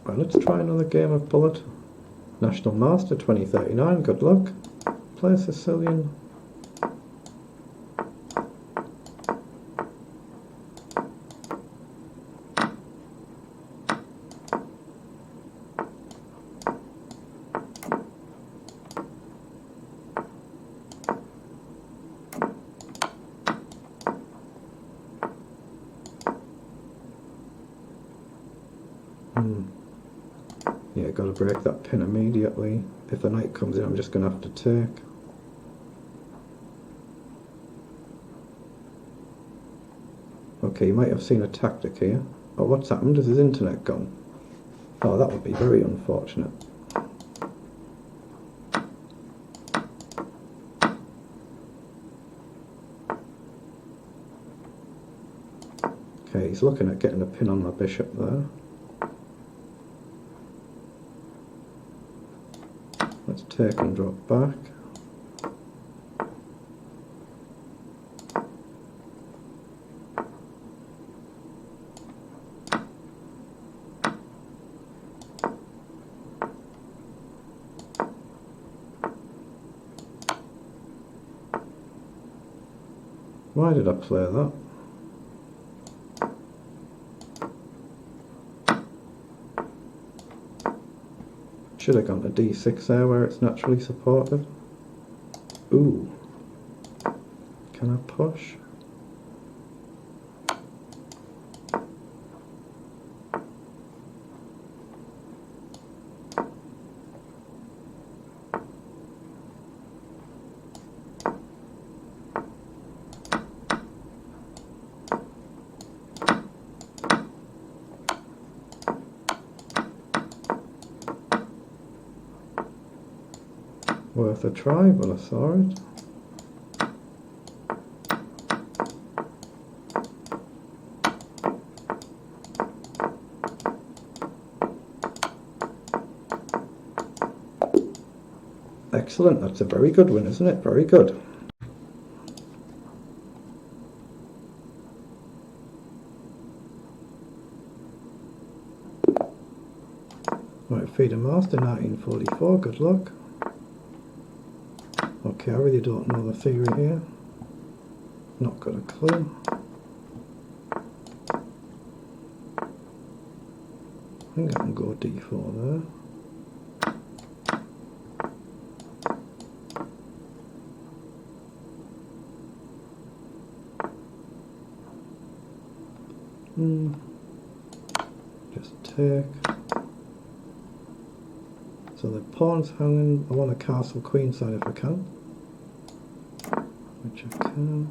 Right, let's try another game of Bullet. National Master 2039, good luck. Play Sicilian. Yeah, got to break that pin immediately. If the knight comes in, I'm just going to have to take. Okay, you might have seen a tactic here. Oh, what's happened? Has his internet gone? Oh, that would be very unfortunate. Okay, he's looking at getting a pin on my bishop there. Let's take and drop back. Why did I play that? Should have gone to d6 there where it's naturally supported. Ooh. Can I push? Worth a try, but I saw it. Excellent, that's a very good win, isn't it? Very good. Right, Feeder Master 1944, good luck. Okay, I really don't know the theory here. Not got a clue. I think I can go d4 there. Just take. So the pawn's hanging. I want a castle queenside if I can. Which I can.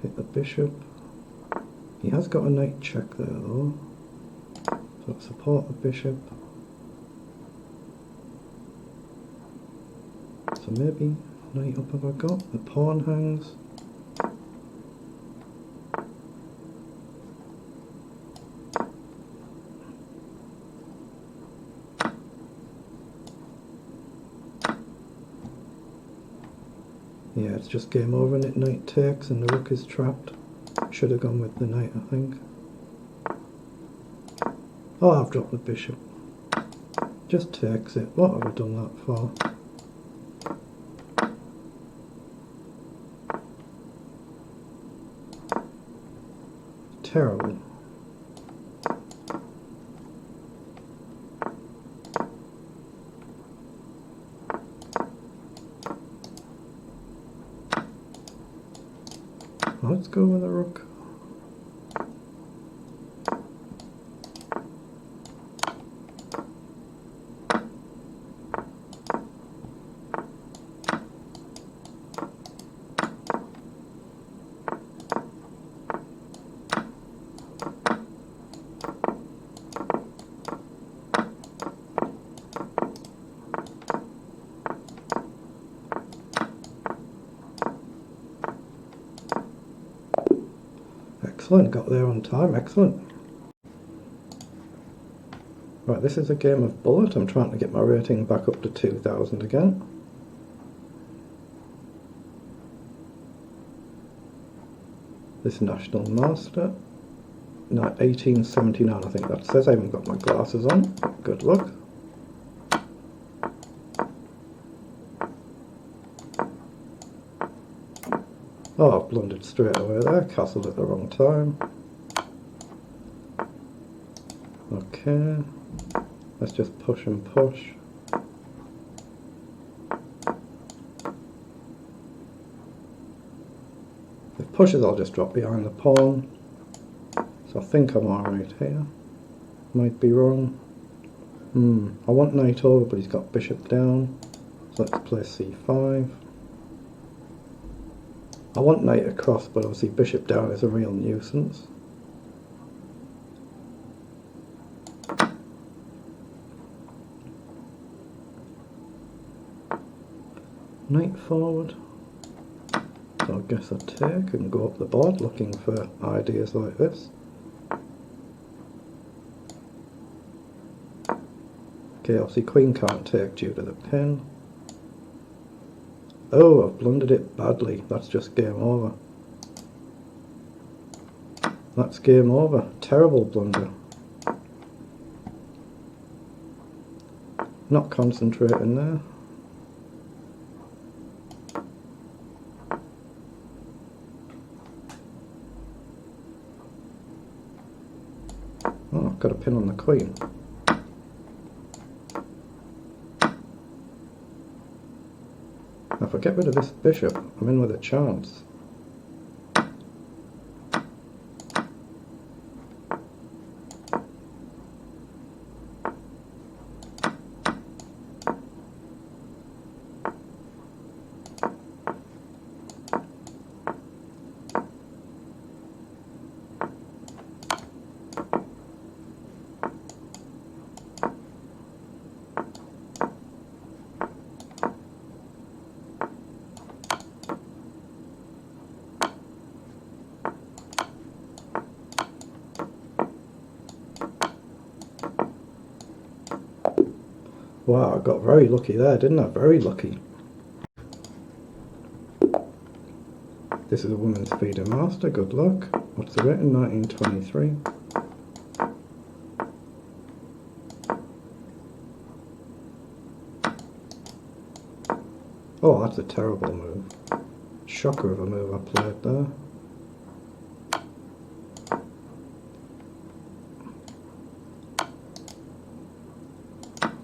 Hit the bishop. He has got a knight check there though. So support the bishop. So maybe knight up have I got? The pawn hangs. Yeah, it's just game over and knight takes and the rook is trapped. Should have gone with the knight, I think. Oh, I've dropped the bishop. Just takes it. What have I done that for? Terrible. Let's go with a rook. Excellent, got there on time, excellent. Right, this is a game of Bullet. I'm trying to get my rating back up to 2000 again. This National Master. 1879, I think that says. I haven't got my glasses on. Good luck. Oh, I've blundered straight away there. Castled at the wrong time. Okay. Let's just push and push. If it pushes, I'll just drop behind the pawn. So I think I'm alright here. Might be wrong. I want knight over, but he's got bishop down. So let's play c5. I want knight across, but obviously bishop down is a real nuisance. Knight forward. So I guess I take and go up the board looking for ideas like this. Okay, obviously queen can't take due to the pin. Oh, I've blundered it badly. That's just game over. That's game over. Terrible blunder. Not concentrating there. Oh, I've got a pin on the queen. Now if I get rid of this bishop, I'm in with a chance. Wow, I got very lucky there, didn't I? Very lucky. This is a women's FIDE master, good luck. What's the rating? 1923. Oh, that's a terrible move. Shocker of a move I played there.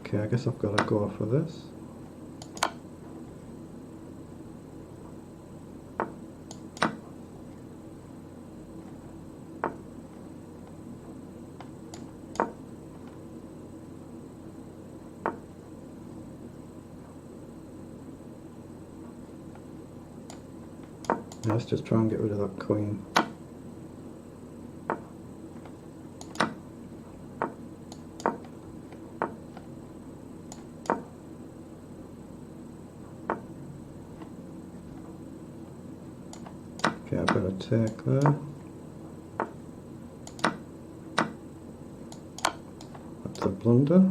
Okay, I guess I've got to go for this. Let's just try and get rid of that queen. Okay, I've got a take there. That's a blunder.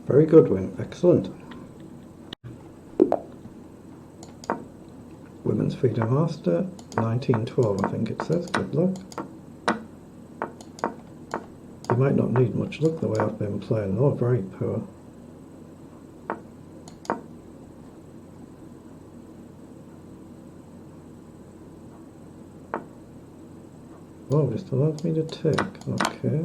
Very good win, excellent. Women's FIDE master, 1912 I think it says, good luck. You might not need much luck the way I've been playing though, very poor. Oh, just allows me to take, okay.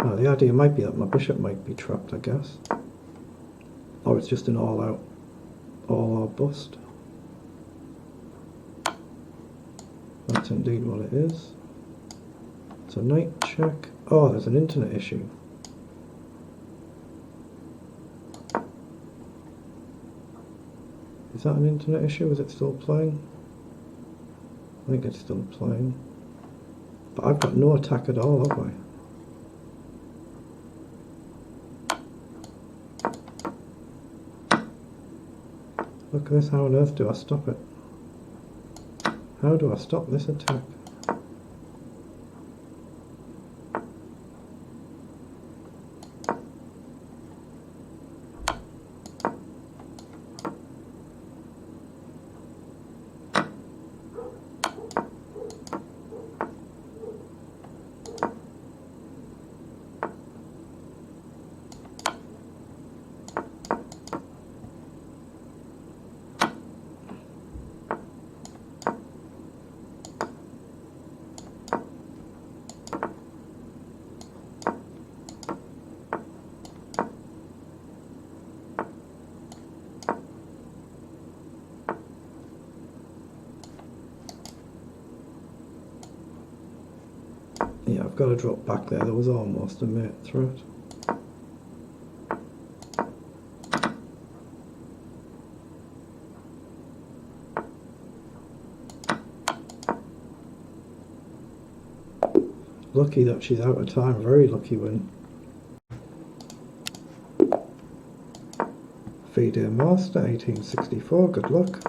Oh, the idea might be that my bishop might be trapped, I guess. Or it's just an all-out bust. That's indeed what it is. It's a knight check. Oh, there's an internet issue. Is that an internet issue? Is it still playing? I think it's still playing. But I've got no attack at all, have I? Look at this, how on earth do I stop it? How do I stop this attack? Yeah, I've got to drop back there. There was almost a mate threat. Lucky that she's out of time. Very lucky win. V-Day Master, 1864. Good luck.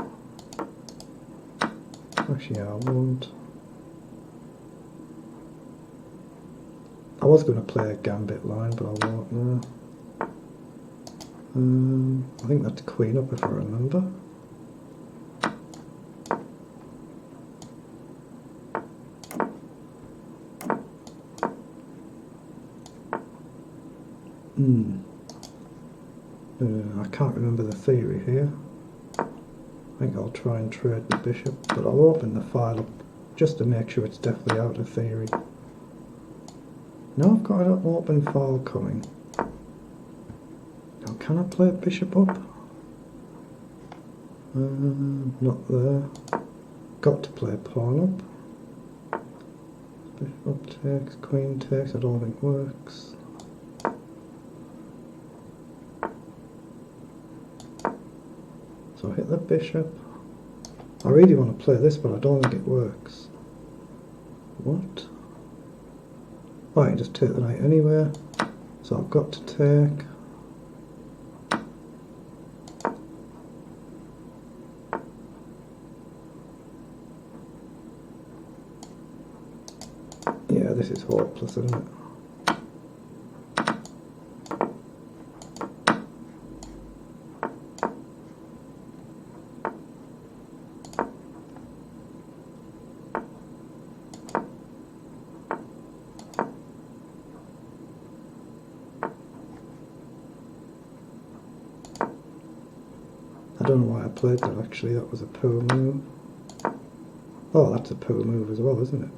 Actually, I won't. I was going to play a gambit line, but I won't now. I think that's queen up if I remember. I can't remember the theory here. I think I'll try and trade the bishop, but I'll open the file up just to make sure it's definitely out of theory. Now I've got an open file coming. Now can I play bishop up? Not there. Got to play pawn up. Bishop takes, queen takes, I don't think works. So I hit the bishop. I really want to play this, but I don't think it works. What? Oh, I can just take the knight anywhere. So I've got to take. Yeah, this is hopeless, isn't it? I don't know why I played that actually, that was a poor move. Oh, that's a poor move as well, isn't it?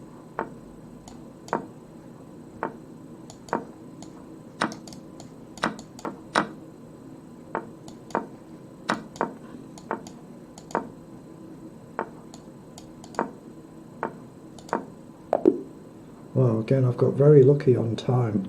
Well, again, I've got very lucky on time.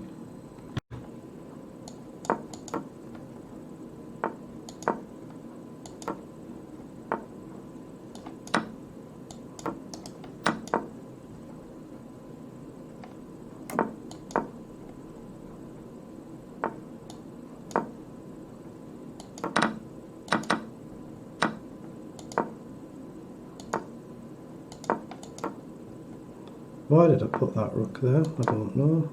Why did I put that rook there? I don't know.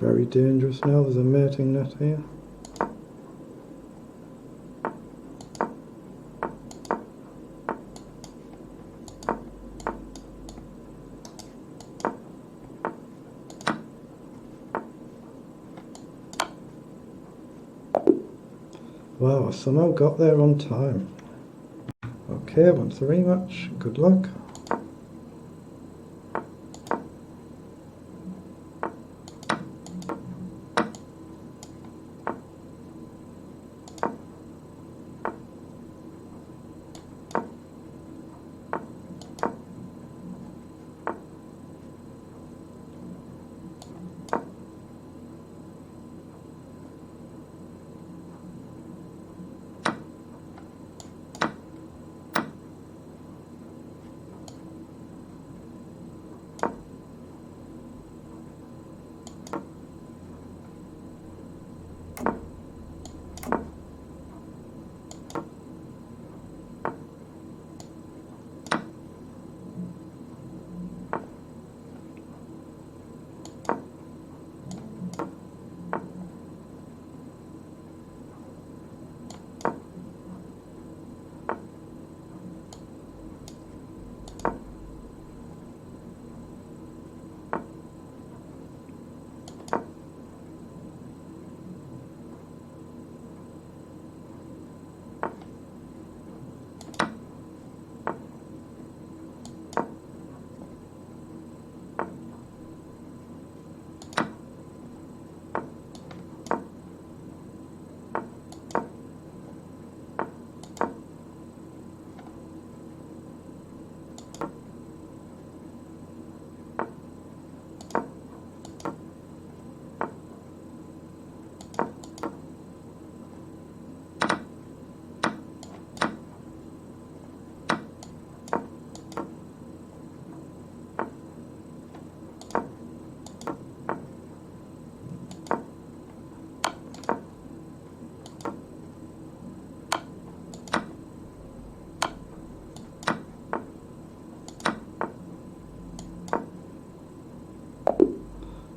Very dangerous now, there's a mating net here. Wow, I somehow got there on time. Okay, wants the rematch. Good luck.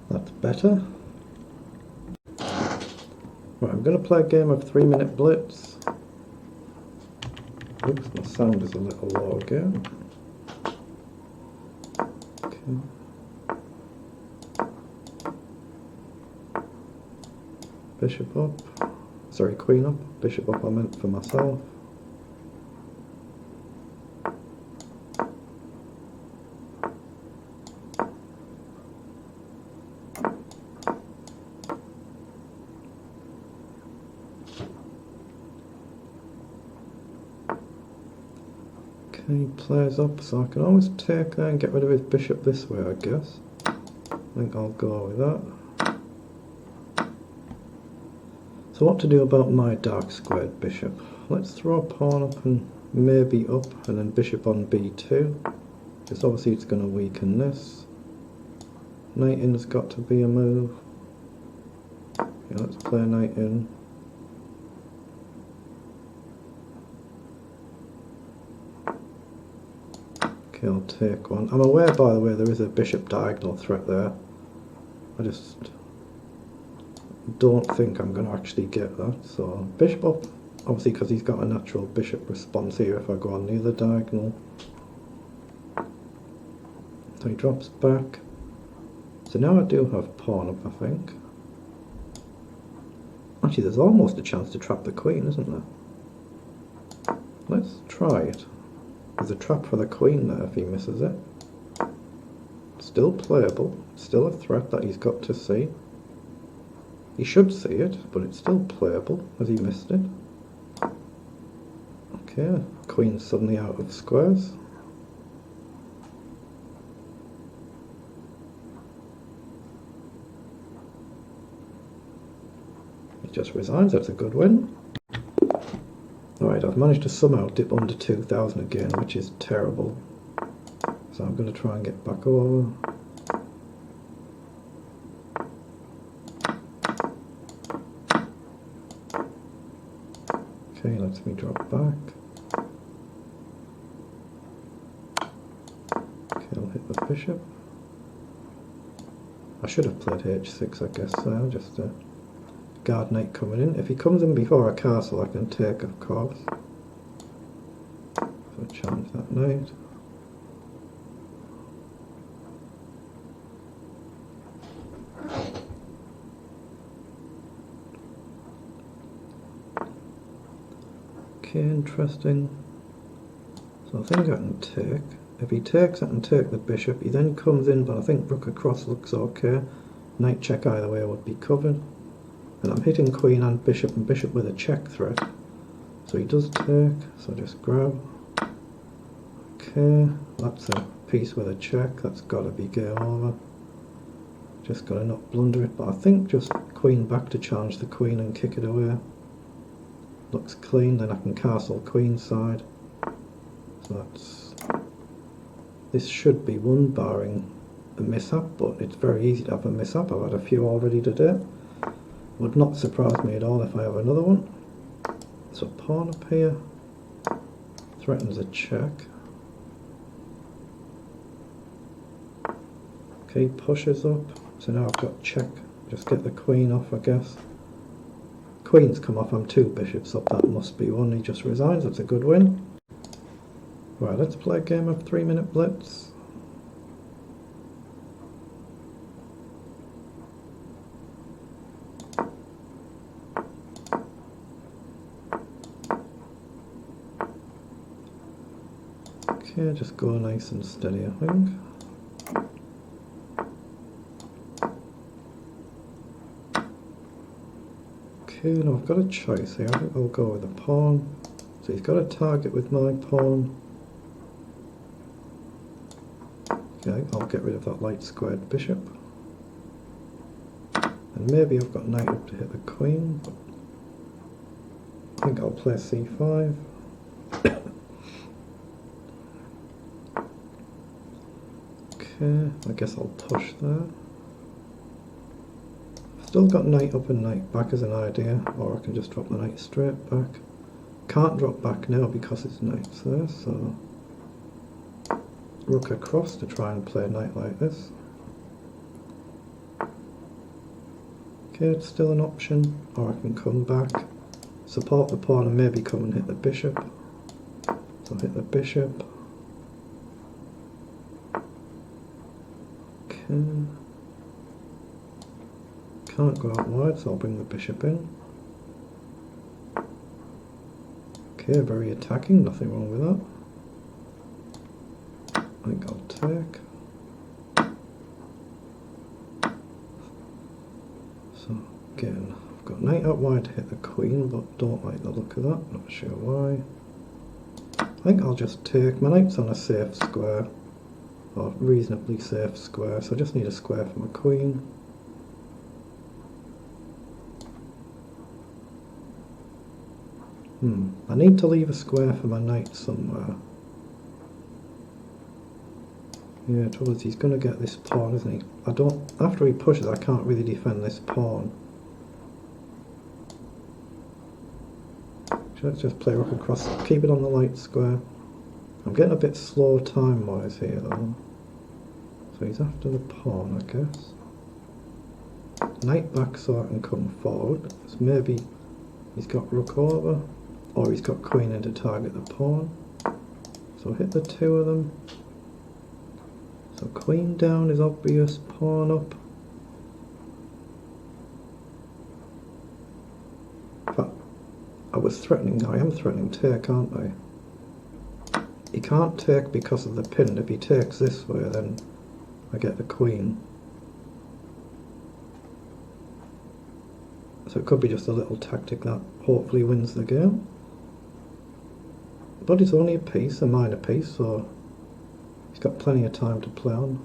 That's better. Right, I'm going to play a game of 3-minute Blitz. Oops, my sound is a little low again. Okay. Bishop up. Sorry, queen up. Bishop up I meant for myself. Okay, plays up, so I can always take that and get rid of his bishop this way, I guess. I think I'll go with that. So what to do about my dark squared bishop? Let's throw a pawn up and maybe up, and then bishop on b2. Because obviously it's going to weaken this. Knight in's got to be a move. Yeah, let's play knight in. Okay, I'll take one. I'm aware, by the way, there is a bishop diagonal threat there. I just don't think I'm going to actually get that. So bishop up, obviously because he's got a natural bishop response here if I go on the other diagonal. So he drops back. So now I do have pawn up, I think. Actually, there's almost a chance to trap the queen, isn't there? Let's try it. There's a trap for the queen there if he misses it. Still playable. Still a threat that he's got to see. He should see it, but it's still playable as he missed it. Okay, queen's suddenly out of squares. He just resigns, that's a good win. Alright, I've managed to somehow dip under 2,000 again, which is terrible. So I'm going to try and get back over. Okay, lets me drop back. Okay, I'll hit the bishop. I should have played h6, I guess, there, just a guard knight coming in. If he comes in before a castle, I can take, of course. So challenge that knight. Okay, interesting. So I think I can take. If he takes, I can take the bishop. He then comes in, but I think rook across looks okay. Knight check either way would be covered. And I'm hitting queen and bishop with a check threat. So he does take, so just grab. Okay, that's a piece with a check. That's got to be game over. Just got to not blunder it, but I think just queen back to challenge the queen and kick it away. Looks clean, then I can castle queen side. So that's... This should be won barring a mishap, but it's very easy to have a mishap. I've had a few already today. Would not surprise me at all if I have another one. So pawn up here threatens a check. Okay, pushes up. So now I've got check. Just get the queen off, I guess. Queen's come off, I'm 2 bishops up, that must be one. He just resigns, that's a good win. Right, let's play a game of 3-minute Blitz. Okay, just go nice and steady, I think. Okay, now I've got a choice here. I think I'll go with a pawn. So he's got a target with my pawn. Okay, I'll get rid of that light squared bishop. And maybe I've got knight up to hit the queen, but I think I'll play c5. Okay, I guess I'll push there. Still got knight up and knight back as an idea, or I can just drop the knight straight back. Can't drop back now because it's knights there, so rook across to try and play a knight like this. Okay, it's still an option, or I can come back, support the pawn and maybe come and hit the bishop. So hit the bishop. Okay. Can't go out wide, so I'll bring the bishop in. Okay, very attacking, nothing wrong with that. I think I'll take. So again, I've got knight out wide to hit the queen, but don't like the look of that, not sure why. I think I'll just take. My knight's on a safe square, or reasonably safe square, so I just need a square for my queen. I need to leave a square for my knight somewhere. Yeah, trouble is he's going to get this pawn, isn't he? After he pushes, I can't really defend this pawn. So let's just play rook across, keep it on the light square. I'm getting a bit slow time-wise here though. So he's after the pawn, I guess. Knight back so I can come forward. So maybe he's got rook over. Or he's got queen in to target the pawn. So hit the 2 of them. So queen down is obvious, pawn up. In fact, I am threatening take, aren't I? He can't take because of the pin. If he takes this way, then I get the queen. So it could be just a little tactic that hopefully wins the game. But it's only a piece, a minor piece, so he's got plenty of time to play on.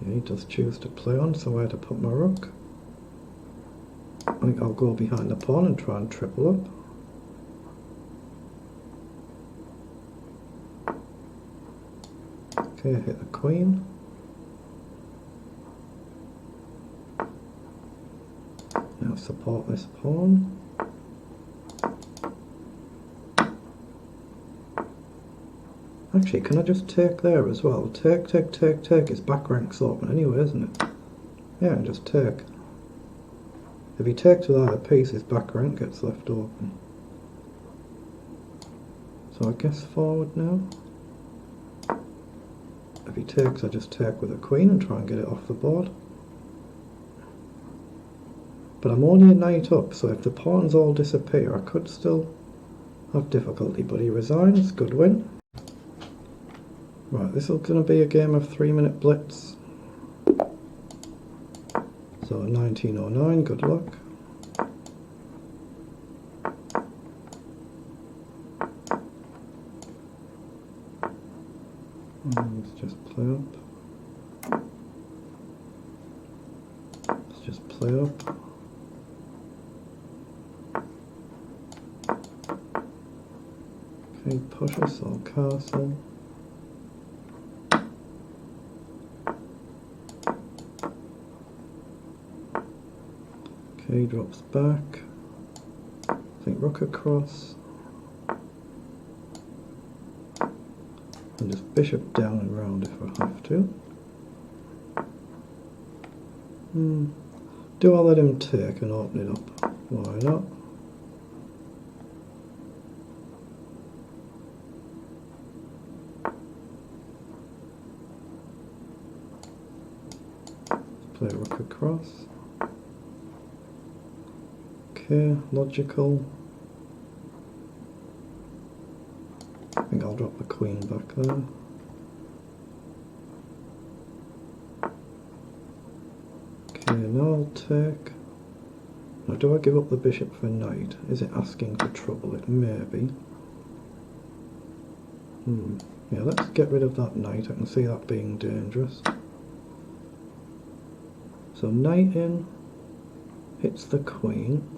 Yeah, he does choose to play on, so where to put my rook? I think I'll go behind the pawn and try and triple up. Okay, hit the queen. Now support this pawn. Actually, can I just take there as well? Take. His back rank's open anyway, isn't it? Yeah, and just take. If he takes with either piece, his back rank gets left open. So I guess forward now. If he takes, I just take with a queen and try and get it off the board. But I'm only a knight up, so if the pawns all disappear, I could still have difficulty. But he resigns, good win. Right, this is going to be a game of 3-minute blitz. So 1909, good luck. Let's just play up. Let's just play up. Okay, push us or castle. Okay, drops back. I think rook across. And just bishop down and round if I have to. Do I let him take and open it up? Why not? Play rook across. Okay, logical. I think I'll drop the queen back there. Okay, now I'll take. Now do I give up the bishop for knight? Is it asking for trouble? It may be. Yeah, let's get rid of that knight. I can see that being dangerous. So knight in, hits the queen.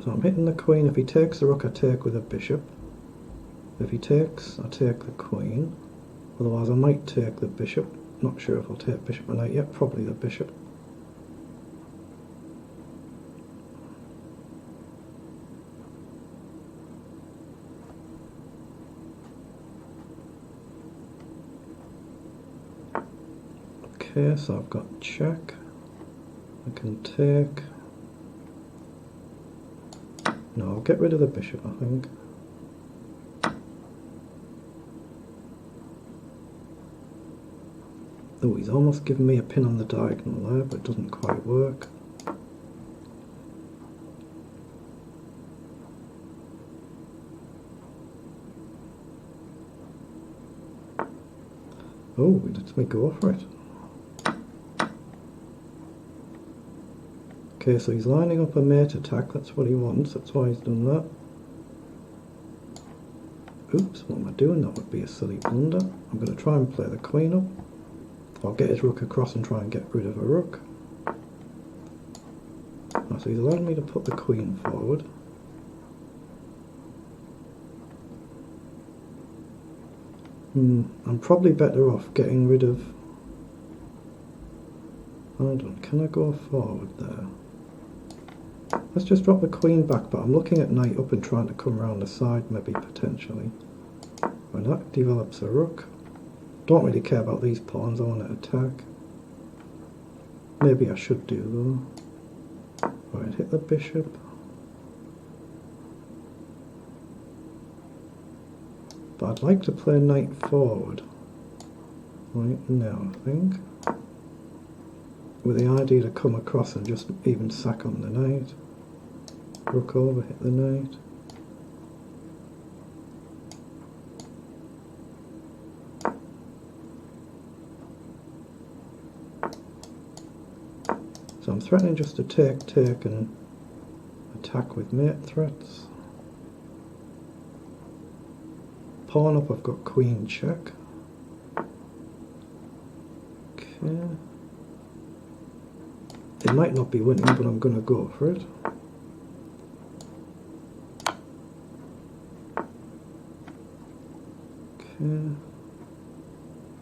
So I'm hitting the queen. If he takes the rook, I take with a bishop. If he takes, I take the queen. Otherwise I might take the bishop. Not sure if I'll take bishop or knight yet, probably the bishop. Okay, so I've got check. I can take. No, I'll get rid of the bishop, I think. Oh, he's almost given me a pin on the diagonal there, but it doesn't quite work. Oh, he lets me go for it. Okay, so he's lining up a mate attack, that's what he wants, that's why he's done that. Oops, what am I doing? That would be a silly blunder. I'm going to try and play the queen up. I'll get his rook across and try and get rid of a rook. Oh, so he's allowed me to put the queen forward. I'm probably better off getting rid of... Hold on, can I go forward there? Let's just drop the queen back, but I'm looking at knight up and trying to come around the side, maybe, potentially. When that develops a rook. Don't really care about these pawns, I want to attack. Maybe I should do though. Right, hit the bishop. But I'd like to play knight forward. Right now, I think. With the idea to come across and just even sack on the knight. Rook over, hit the knight. So I'm threatening just to take and attack with mate threats. Pawn up, I've got queen check. Okay. It might not be winning, but I'm going to go for it. Okay.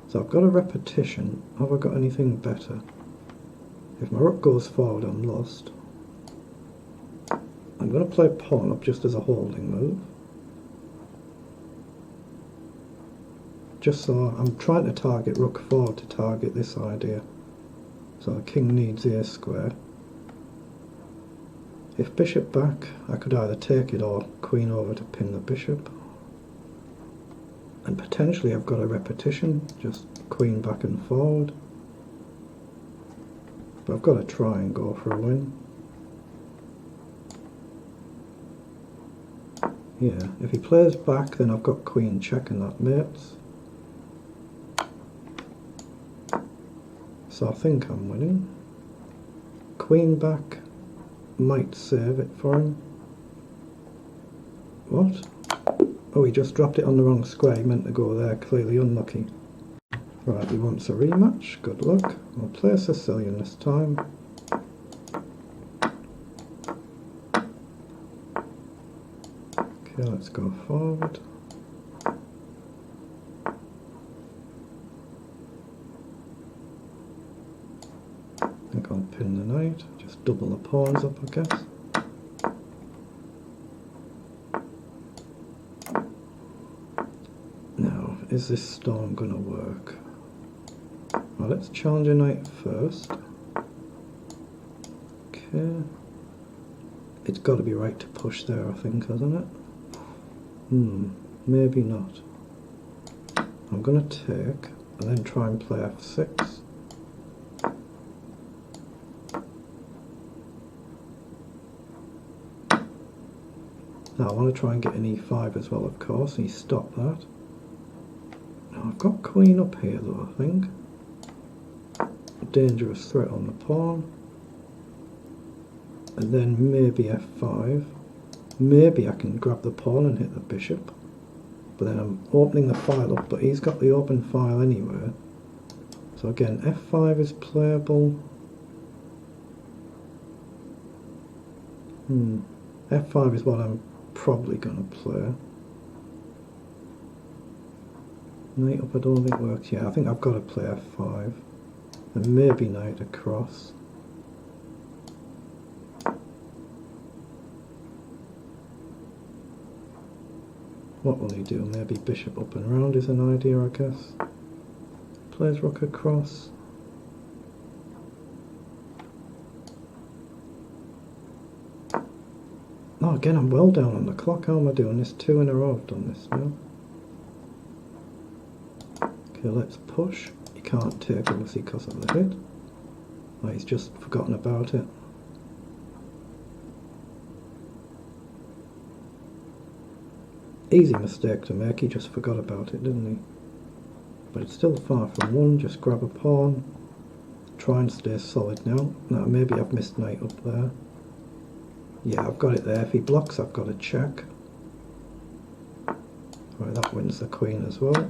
So I've got a repetition. Have I got anything better? If my rook goes forward, I'm lost. I'm going to play pawn up just as a holding move. just so I'm trying to target rook 4 to target this idea. So the king needs a square. If bishop back, I could either take it or queen over to pin the bishop. And potentially I've got a repetition, just queen back and forward. But I've got to try and go for a win. Yeah, if he plays back, then I've got queen check and that mates. So I think I'm winning. Queen back might save it for him. What? Oh, he just dropped it on the wrong square. He meant to go there, clearly unlucky. Right, he wants a rematch. Good luck. I'll play Sicilian this time. Okay, let's go forward. I think I'll pin the knight. Just double the pawns up, I guess. Now, is this storm gonna work? Well, let's challenge a knight first. Okay. It's got to be right to push there, I think, hasn't it? Maybe not. I'm gonna take, and then try and play f6. Now I want to try and get an e5 as well, of course, and he stopped that. Now I've got queen up here though, I think. A dangerous threat on the pawn. And then maybe f5. Maybe I can grab the pawn and hit the bishop. But then I'm opening the file up, but he's got the open file anyway. So again, f5 is playable. F5 is what I'm probably going to play. Knight up I don't think works. Yeah, I think I've got to play f5. And maybe knight across. What will he do? Maybe bishop up and round is an idea, I guess. Plays rook across. Oh, again, I'm well down on the clock. How am I doing this? 2 in a row I've done this now. Okay, let's push. He can't take, obviously, because of the hit. Oh, he's just forgotten about it. Easy mistake to make, he just forgot about it, didn't he? But it's still far from one. Just grab a pawn. Try and stay solid now. Now, maybe I've missed knight up there. Yeah, I've got it there. If he blocks, I've got a check. Right, that wins the queen as well.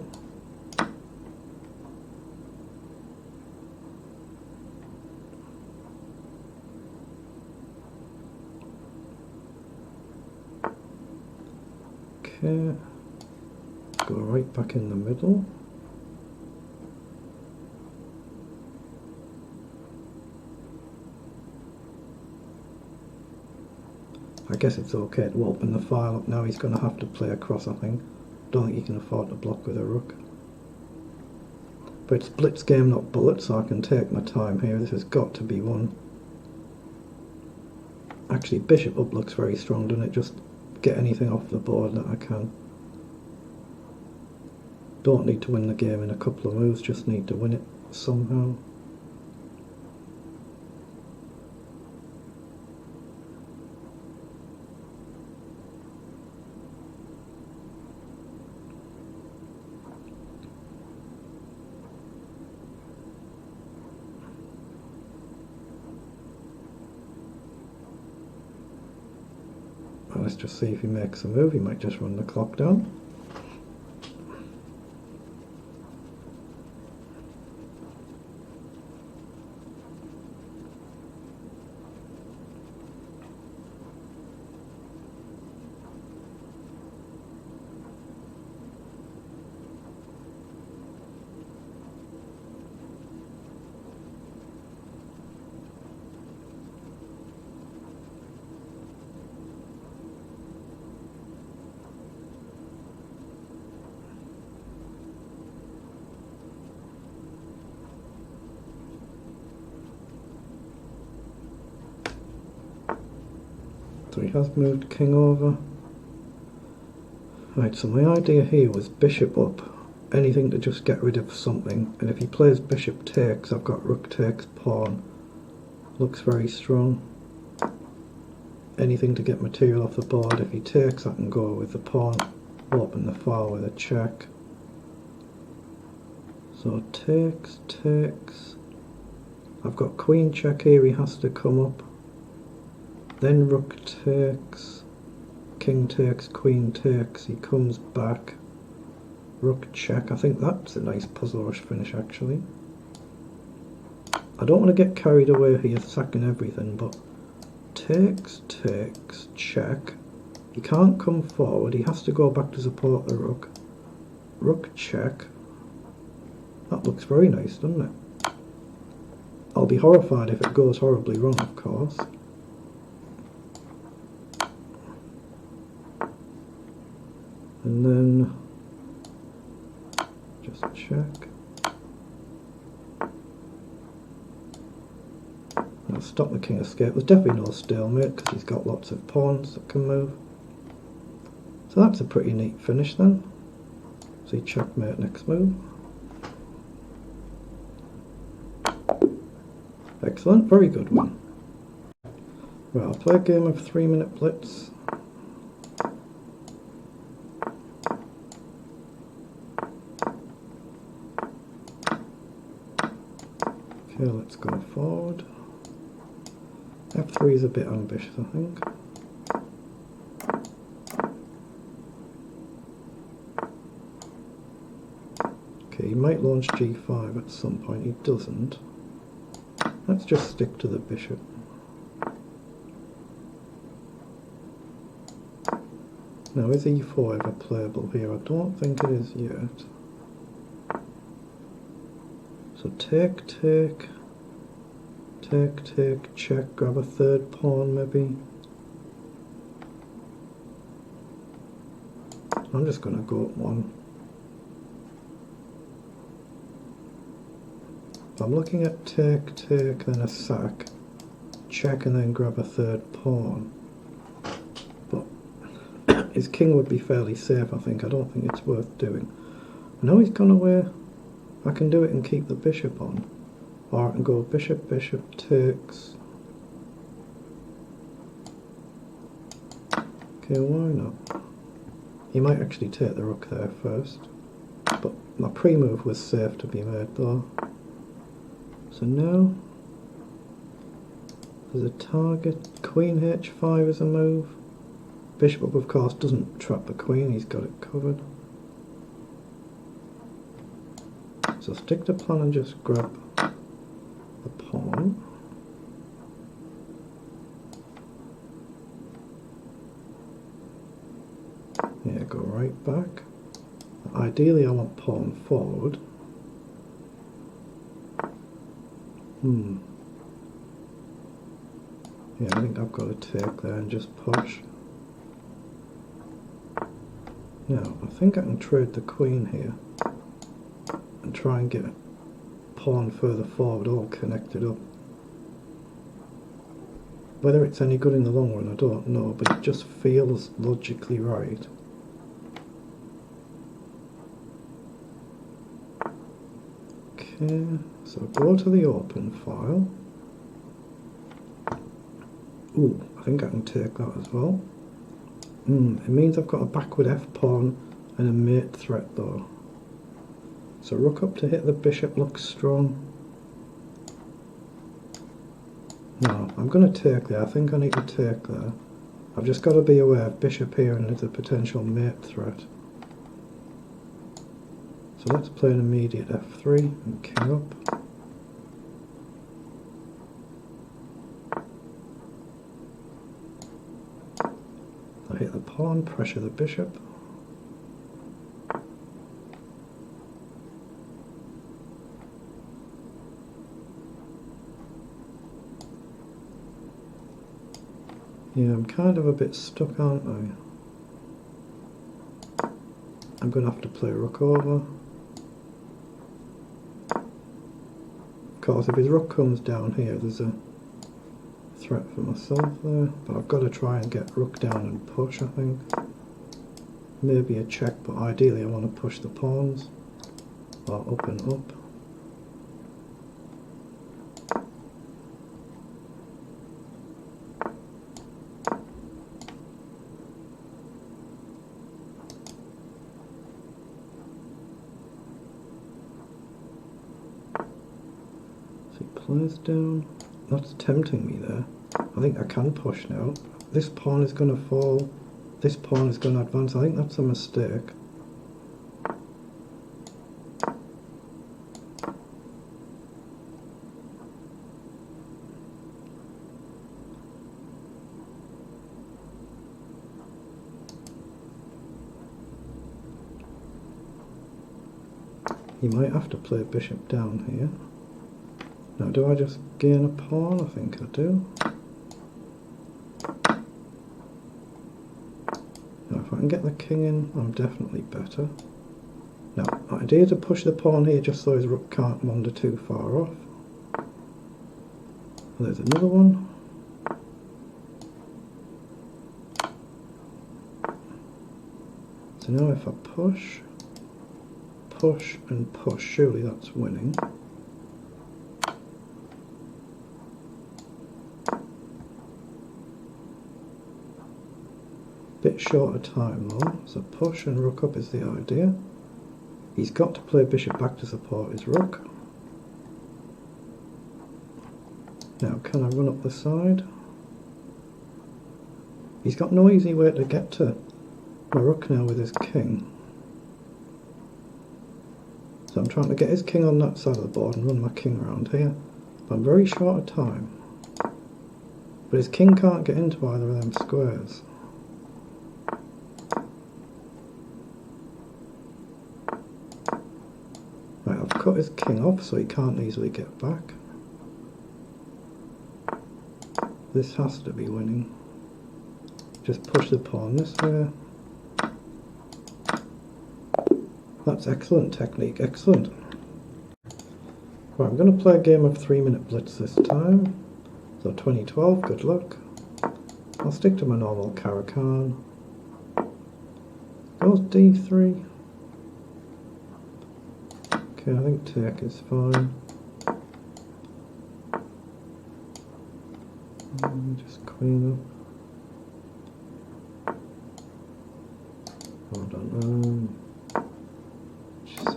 Okay. Go right back in the middle. I guess it's okay to open the file up now. He's going to have to play across, I think. Don't think he can afford to block with a rook. But it's blitz game, not bullet, so I can take my time here. This has got to be won. Actually, bishop up looks very strong, doesn't it? Just get anything off the board that I can. Don't need to win the game in a couple of moves, just need to win it somehow. Let's just see if he makes a move. He might just run the clock down. So he has moved king over. Right, so my idea here was bishop up, anything to just get rid of something, and if he plays bishop takes, I've got rook takes pawn. Looks very strong. Anything to get material off the board. If he takes, I can go with the pawn, open the file with a check. So takes, takes. I've got queen check here, he has to come up. Then rook takes, king takes, queen takes, he comes back. Rook check, I think that's a nice puzzle rush finish actually. I don't want to get carried away here sacking everything, but takes, takes, check. He can't come forward, he has to go back to support the rook. Rook check. That looks very nice, doesn't it? I'll be horrified if it goes horribly wrong, of course. And then just check. I'll stop the king escape. There's definitely no stalemate because he's got lots of pawns that can move. So that's a pretty neat finish then. See checkmate next move. Excellent, very good one. Right, I'll play a game of 3-minute Blitz. Okay, let's go forward. F3 is a bit ambitious, I think. Okay, he might launch G5 at some point, he doesn't. Let's just stick to the bishop. Now, is E4 ever playable here? I don't think it is yet. So take, take, take, take, check, grab a third pawn maybe. I'm just going to go up one. I'm looking at take, take, then a sack, check and then grab a third pawn. But his king would be fairly safe, I think. I don't think it's worth doing. Now he's gone away. I can do it and keep the bishop on. Or I can go bishop, bishop, takes. Okay, why not? He might actually take the rook there first. But my pre-move was safe to be made though. So now there's a target. Queen h5 is a move. Bishop up, of course, doesn't trap the queen, he's got it covered. So stick to plan and just grab the pawn. Yeah, go right back. Ideally I want pawn forward. Yeah, I think I've got to take there and just push. Now, I think I can trade the queen here and try and get a pawn further forward, all connected up. Whether it's any good in the long run, I don't know, but it just feels logically right. Okay, so go to the open file. Ooh, I think I can take that as well. It means I've got a backward F pawn and a mate threat though. So rook up to hit the bishop looks strong. No, I'm going to take there. I think I need to take there. I've just got to be aware of bishop here and there's a potential mate threat. So let's play an immediate F3 and king up. I hit the pawn, pressure the bishop. Yeah, I'm kind of a bit stuck, aren't I? I'm going to have to play rook over. Of course, if his rook comes down here, there's a threat for myself there, but I've got to try and get rook down and push, I think. Maybe a check, but ideally I want to push the pawns, or up and up. So he plays down. That's tempting me there. I think I can push now. This pawn is going to fall. This pawn is going to advance. I think that's a mistake. He might have to play bishop down here. Now, do I just gain a pawn? I think I do. Now, if I can get the king in, I'm definitely better. Now, idea to push the pawn here just so his rook can't wander too far off. There's another one. So now if I push, and push, surely that's winning. Bit short of time though, so push and rook up is the idea. He's got to play bishop back to support his rook. Now can I run up the side? He's got no easy way to get to my rook now with his king. So I'm trying to get his king on that side of the board and run my king around here. But I'm very short of time. But his king can't get into either of them squares. Right, I've cut his king off so he can't easily get back. This has to be winning. Just push the pawn this way. That's excellent technique, excellent. Right, I'm going to play a game of 3-minute blitz this time. So 2012, good luck. I'll stick to my normal Caro-Kann. Goes d3. Okay, I think take is fine. Just queen up. Hold on. 6.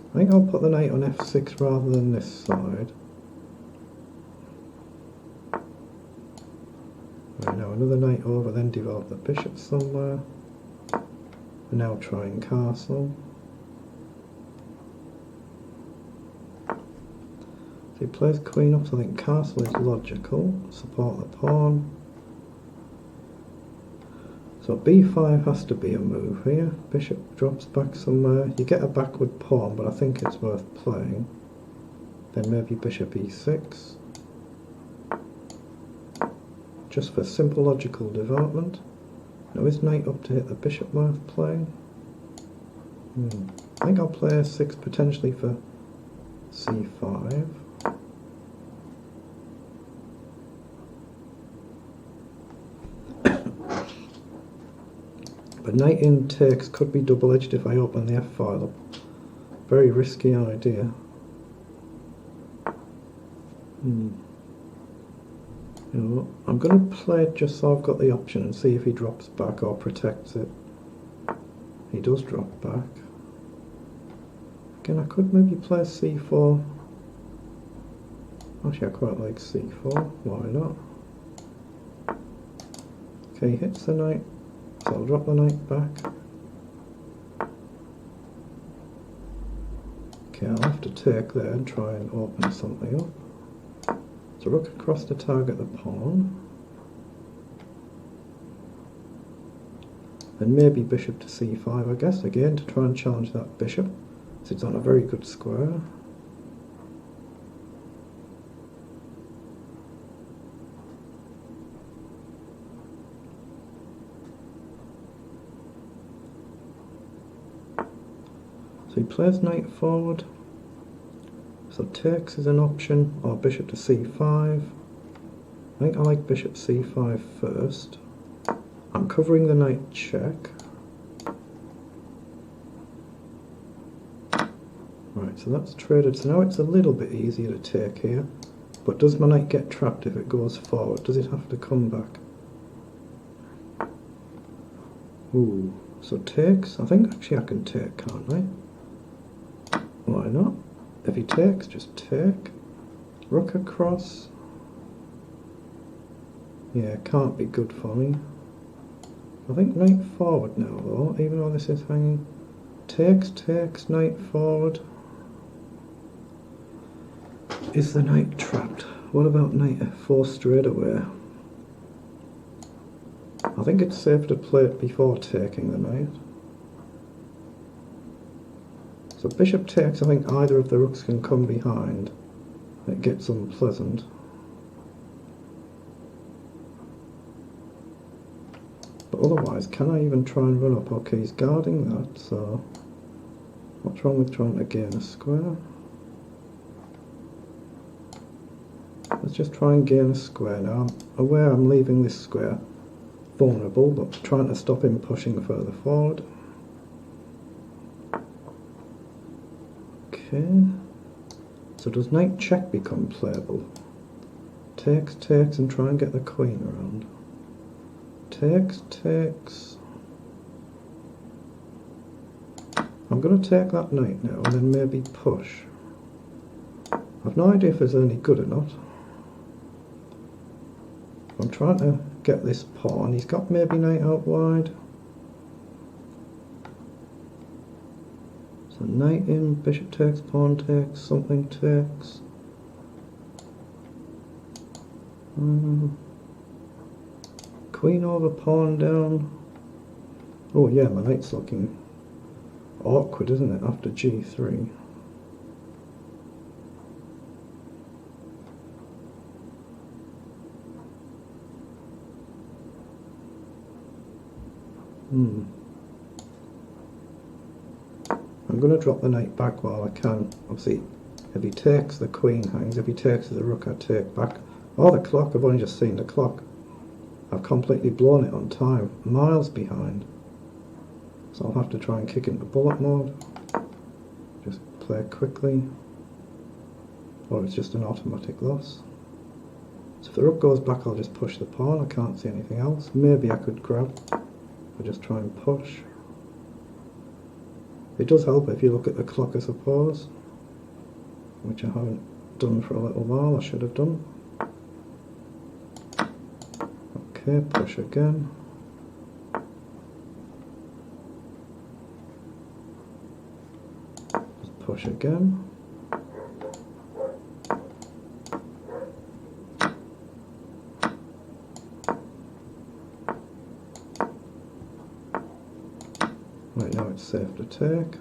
I think I'll put the knight on f6 rather than this side. Right, now another knight over, then develop the bishop somewhere. And now try and castle. So he plays queen up, so I think castle is logical. Support the pawn. So b5 has to be a move here. Bishop drops back somewhere. You get a backward pawn, but I think it's worth playing. Then maybe bishop e6. Just for simple logical development. Now is knight up to hit the bishop worth playing? I think I'll play a6 potentially for c5. But knight in takes could be double-edged if I open the f-file up. Very risky idea. You know, I'm going to play it just so I've got the option and see if he drops back or protects it. He does drop back. Again, I could maybe play c4. Actually, I quite like c4. Why not? Okay, he hits the knight. So I'll drop the knight back. Okay, I'll have to take there and try and open something up. So rook across to target the pawn. Then maybe bishop to c5, I guess, again to try and challenge that bishop. So it's on a very good square. So he plays knight forward. So takes is an option, or bishop to c5. I think I like bishop c5 first. I'm covering the knight check. Right, so that's traded. So now it's a little bit easier to take here. But does my knight get trapped if it goes forward? Does it have to come back? Ooh, so takes. I think actually I can take, can't I? Why not? If he takes, just take. Rook across. Yeah, can't be good for me. I think knight forward now though, even though this is hanging. Takes, takes, knight forward. Is the knight trapped? What about knight f4 straight away? I think it's safe to play it before taking the knight. So bishop takes, I think either of the rooks can come behind. It gets unpleasant. But otherwise, can I even try and run up? Okay, he's guarding that, so what's wrong with trying to gain a square? Let's just try and gain a square now. I'm aware I'm leaving this square vulnerable, but trying to stop him pushing further forward. Okay. So does knight check become playable? Takes, takes, and try and get the queen around. Takes, takes. I'm going to take that knight now and then maybe push. I've no idea if it's any good or not. I'm trying to get this pawn. He's got maybe knight out wide. So knight in, bishop takes, pawn takes, something takes. Queen over, pawn down. Oh yeah, my knight's looking awkward, isn't it, after g3. I'm going to drop the knight back while I can. Obviously, if he takes, the queen hangs. If he takes the rook, I take back. Oh, the clock. I've only just seen the clock. I've completely blown it on time. Miles behind. So I'll have to try and kick into bullet mode. Just play quickly. Or it's just an automatic loss. So if the rook goes back, I'll just push the pawn. I can't see anything else. Maybe I could grab. Or just try and push. It does help if you look at the clock, I suppose, which I haven't done for a little while. I should have done. Okay, push again. Just push again. Right, now it's safe to take.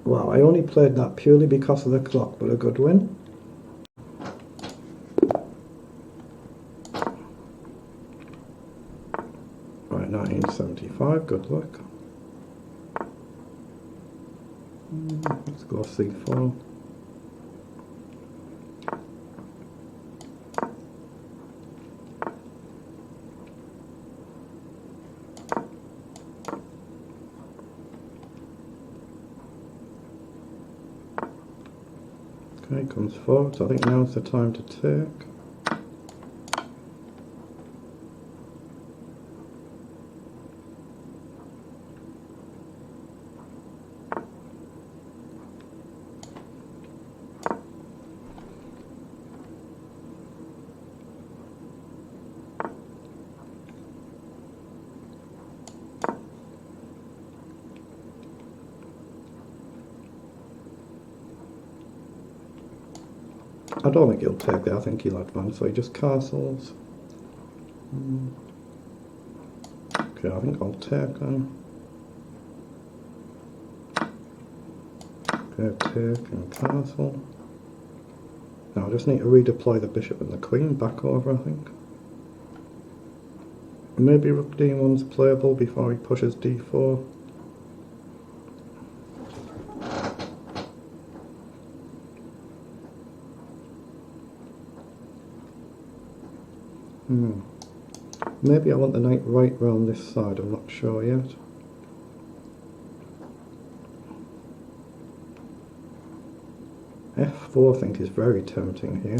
Wow, I only played that purely because of the clock, but a good win. Right, 1975, good luck. Let's go c4. Okay, comes forward, so I think now's the time to take. I don't think he'll take that, I think he'll advance, so he just castles. Okay, I think I'll take them. Okay, take and castle. Now I just need to redeploy the bishop and the queen back over, I think. Maybe rook d1's playable before he pushes d4. Maybe I want the knight right round this side, I'm not sure yet. F4 I think is very tempting here.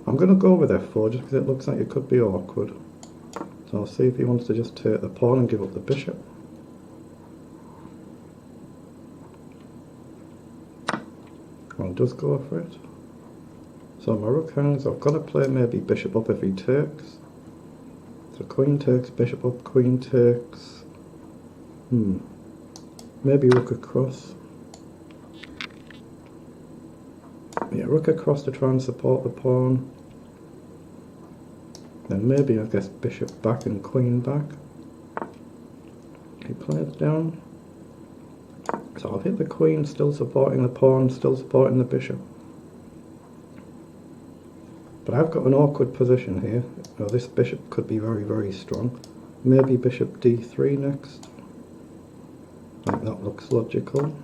I'm going to go with F4 just because it looks like it could be awkward. So I'll see if he wants to just take the pawn and give up the bishop. Well, he does go for it. So my rook hangs, I've got to play maybe bishop up if he takes. So queen takes, bishop up, queen takes. Maybe rook across. Yeah, rook across to try and support the pawn. Then maybe I guess bishop back and queen back. He plays down. So I'll hit the queen, still supporting the pawn, still supporting the bishop. But I've got an awkward position here. Well, this bishop could be very, very strong. Maybe bishop d3 next. I think that looks logical.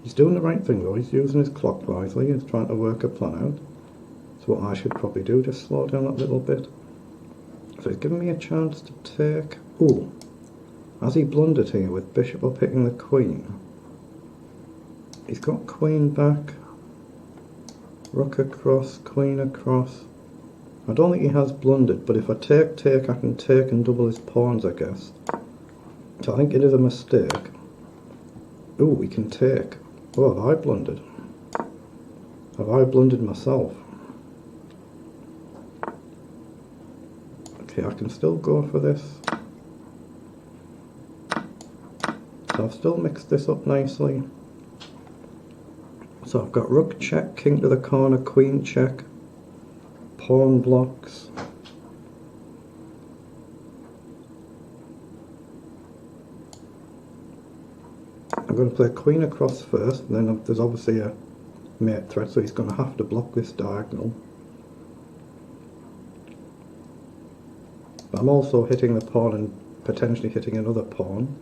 He's doing the right thing though, he's using his clock wisely, he's trying to work a plan out. So what I should probably do, just slow down that little bit. So he's giving me a chance to take... Ooh, has he blundered here with bishop up hitting the queen? He's got queen back, rook across, queen across. I don't think he has blundered, but if I take, I can take and double his pawns, I guess. So I think it is a mistake. Ooh, we can take. Oh, have I blundered? Have I blundered myself? Okay, I can still go for this. So I've still mixed this up nicely. So I've got rook check, king to the corner, queen check, pawn blocks. I'm going to play queen across first, and then there's obviously a mate threat, so he's going to have to block this diagonal. But I'm also hitting the pawn and potentially hitting another pawn.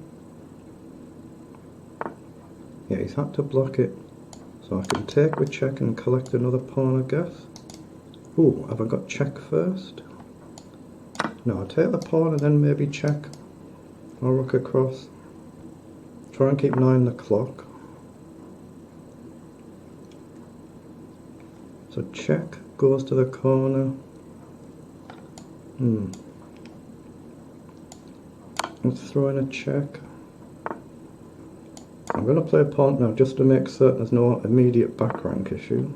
Yeah, he's had to block it. So I can take with check and collect another pawn, I guess. Ooh, have I got check first? No, I'll take the pawn and then maybe check. Or rook across. Try and keep an eye on the clock. So check goes to the corner. Let's throw in a check. I'm going to play a pawn now just to make certain there's no immediate back rank issue.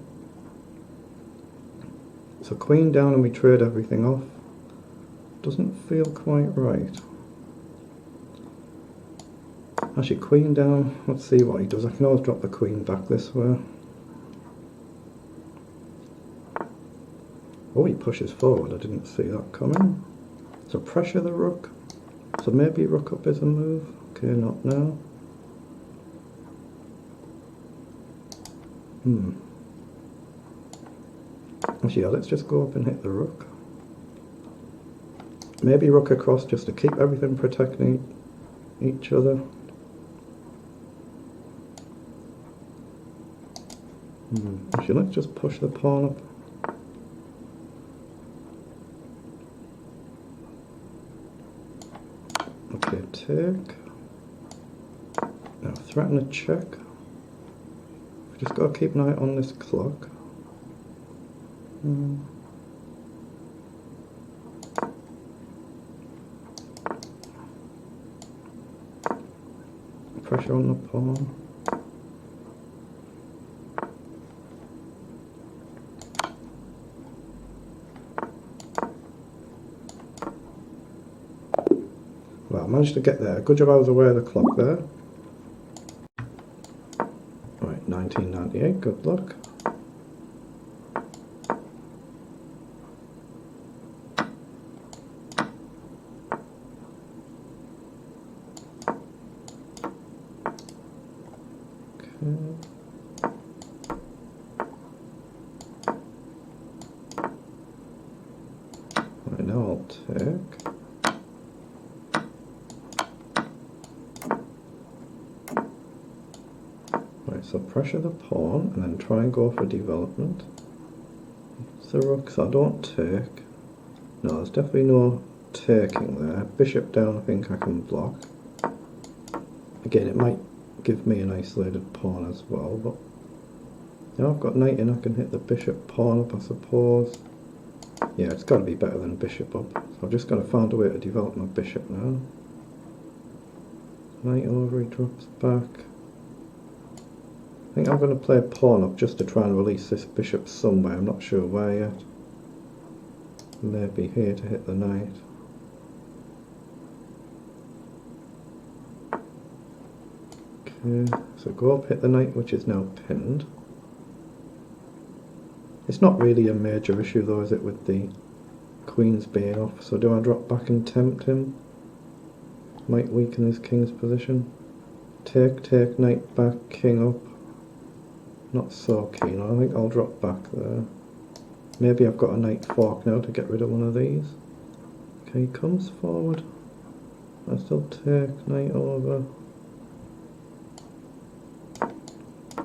So queen down and we trade everything off. Doesn't feel quite right. Actually, queen down, let's see what he does. I can always drop the queen back this way. Oh, he pushes forward, I didn't see that coming. So pressure the rook. So maybe rook up is a move. Okay, not now. Actually, yeah, let's just go up and hit the rook. Maybe rook across just to keep everything protecting each other. Actually, let's just push the pawn up. Okay, take. Now threaten a check. We've just got to keep an eye on this clock. Pressure on the pawn. I managed to get there. Good job I was aware of the clock there. Right, 1998, good luck. Right, now I'll take. Right, so pressure the pawn and then try and go for development. It's the rook, so I don't take. No, there's definitely no taking there. Bishop down, I think I can block. Again, it might give me an isolated pawn as well, but now I've got knight in, I can hit the bishop pawn up, I suppose. Yeah, it's got to be better than bishop up. So I've just got to find a way to develop my bishop now. Knight over, he drops back. I think I'm going to play pawn up just to try and release this bishop somewhere. I'm not sure where yet. Maybe here to hit the knight. Okay, so go up, hit the knight, which is now pinned. It's not really a major issue though, is it, with the queens being off? So do I drop back and tempt him? Might weaken his king's position. Take, knight back, king up. Not so keen. I think I'll drop back there. Maybe I've got a knight fork now to get rid of one of these. Okay, he comes forward. I still take, knight over.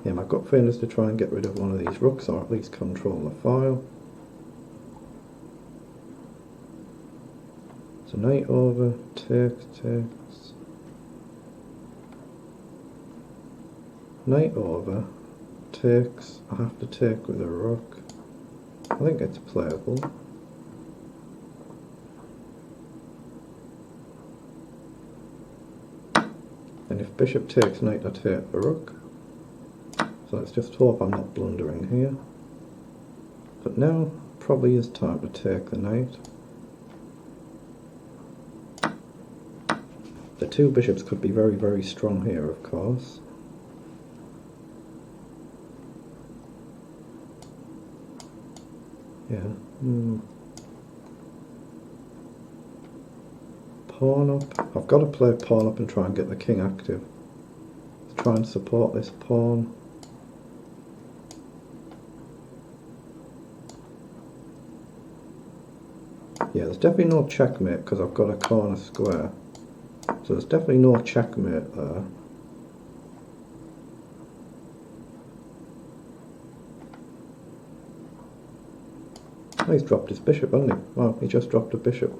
Yeah, my gut feeling is to try and get rid of one of these rooks, or at least control the file. So knight over, takes. Knight over, takes. I have to take with a rook. I think it's playable. And if bishop takes knight, I take the rook. So let's just hope I'm not blundering here. But now probably is time to take the knight. The two bishops could be very, very strong here, of course. Yeah. Pawn up. I've got to play pawn up and try and get the king active. Let's try and support this pawn. Yeah, there's definitely no checkmate because I've got a corner square. So there's definitely no checkmate there. Oh, he's dropped his bishop, hasn't he? Wow, he just dropped a bishop.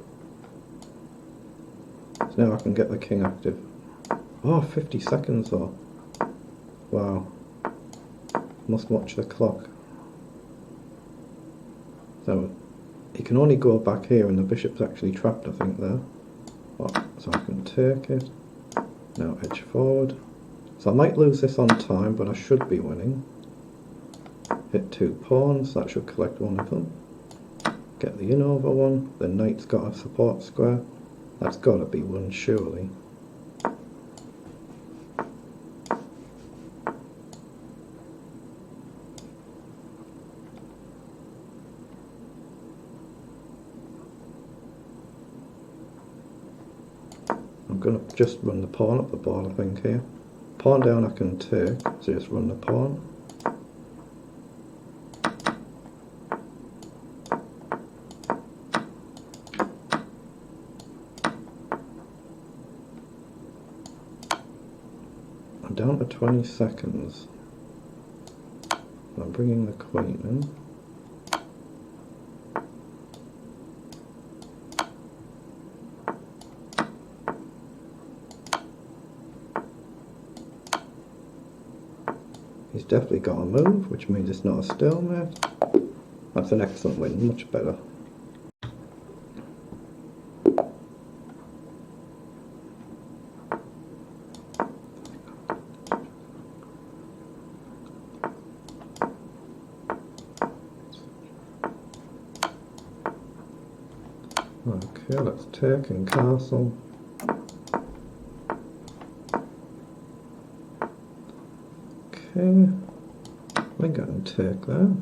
So now I can get the king active. Oh, 50 seconds though. Wow. Must watch the clock. So he can only go back here and the bishop's actually trapped, I think, there. Oh, so I can take it. Now edge forward. So I might lose this on time, but I should be winning. Hit two pawns, that should collect one of them. Get the in over one, the knight's got a support square. That's got to be won, surely. I'm going to just run the pawn up the board, I think, here. Pawn down I can take, so just run the pawn. I'm down to 20 seconds. I'm bringing the queen in. He's definitely got a move, which means it's not a stalemate. That's an excellent win, much better. Okay, let's take and castle. Okay, I think I can take that.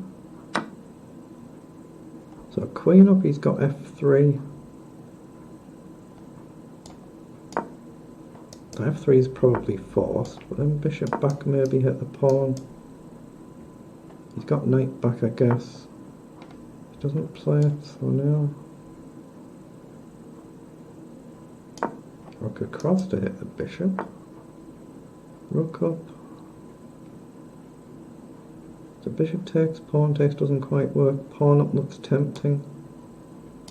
So queen up, he's got f3. F3 is probably forced, but then bishop back maybe hit the pawn. He's got knight back, I guess. He doesn't play it, so no. Rook across to hit the bishop. Rook up. So bishop takes, pawn takes doesn't quite work. Pawn up looks tempting.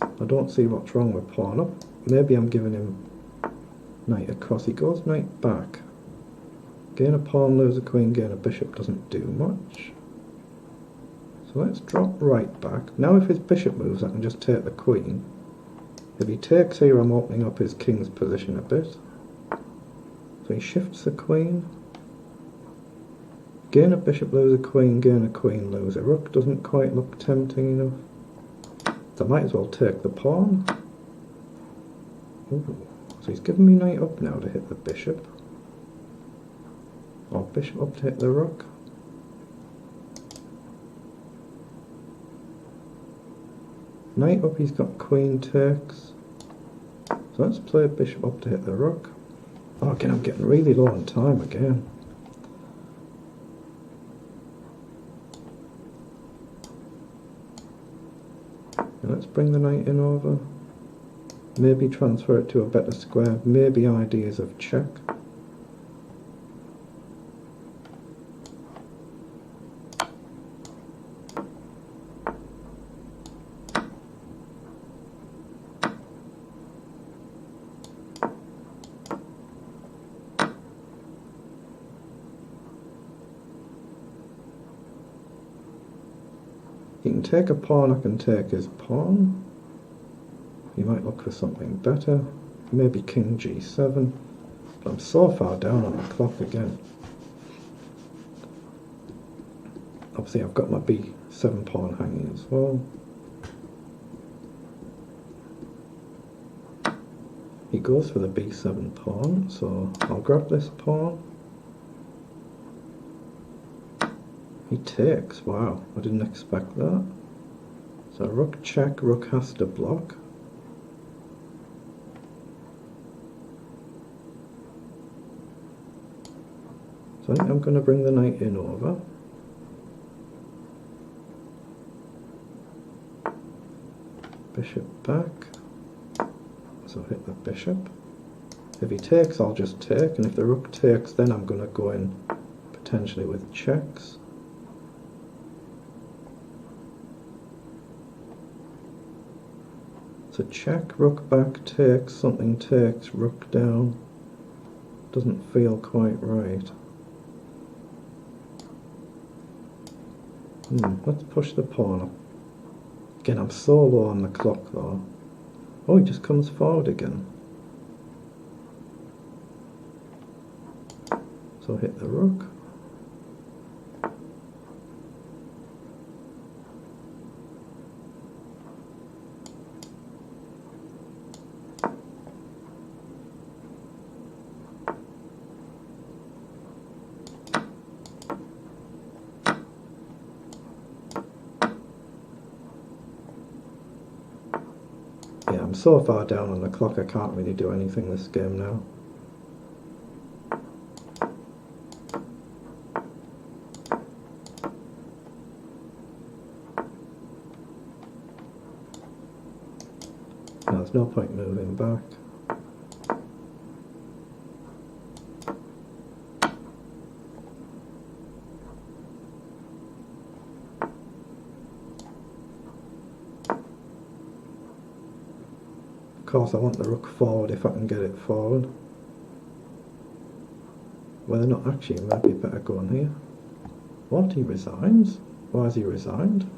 I don't see what's wrong with pawn up. Maybe I'm giving him knight across. He goes knight back. Gain a pawn, lose a queen, gain a bishop doesn't do much. So let's drop right back. Now if his bishop moves, I can just take the queen. If he takes here, I'm opening up his king's position a bit. So he shifts the queen. Gain a bishop, lose a queen, gain a queen, lose a rook. Doesn't quite look tempting enough. So I might as well take the pawn. Ooh. So he's given me knight up now to hit the bishop. Or bishop up to hit the rook. Knight up, he's got queen takes. So let's play bishop up to hit the rook. Oh, again, I'm getting really low on time again. Now let's bring the knight in over. Maybe transfer it to a better square. Maybe ideas of check. He can take a pawn, I can take his pawn. He might look for something better. Maybe king g7. But I'm so far down on the clock again. Obviously I've got my b7 pawn hanging as well. He goes for the b7 pawn, so I'll grab this pawn. He takes, wow, I didn't expect that. So rook check, rook has to block. So I think I'm going to bring the knight in over. Bishop back. So hit the bishop. If he takes, I'll just take, and if the rook takes, then I'm going to go in potentially with checks. So check, rook back, takes, something takes, rook down. Doesn't feel quite right. Let's push the pawn up. Again, I'm so low on the clock though. Oh, he just comes forward again. So hit the rook. Yeah, I'm so far down on the clock I can't really do anything this game now. There's no point moving back. Of course I want the rook forward if I can get it forward. Whether or not actually it might be better going here. What, he resigns? Why has he resigned?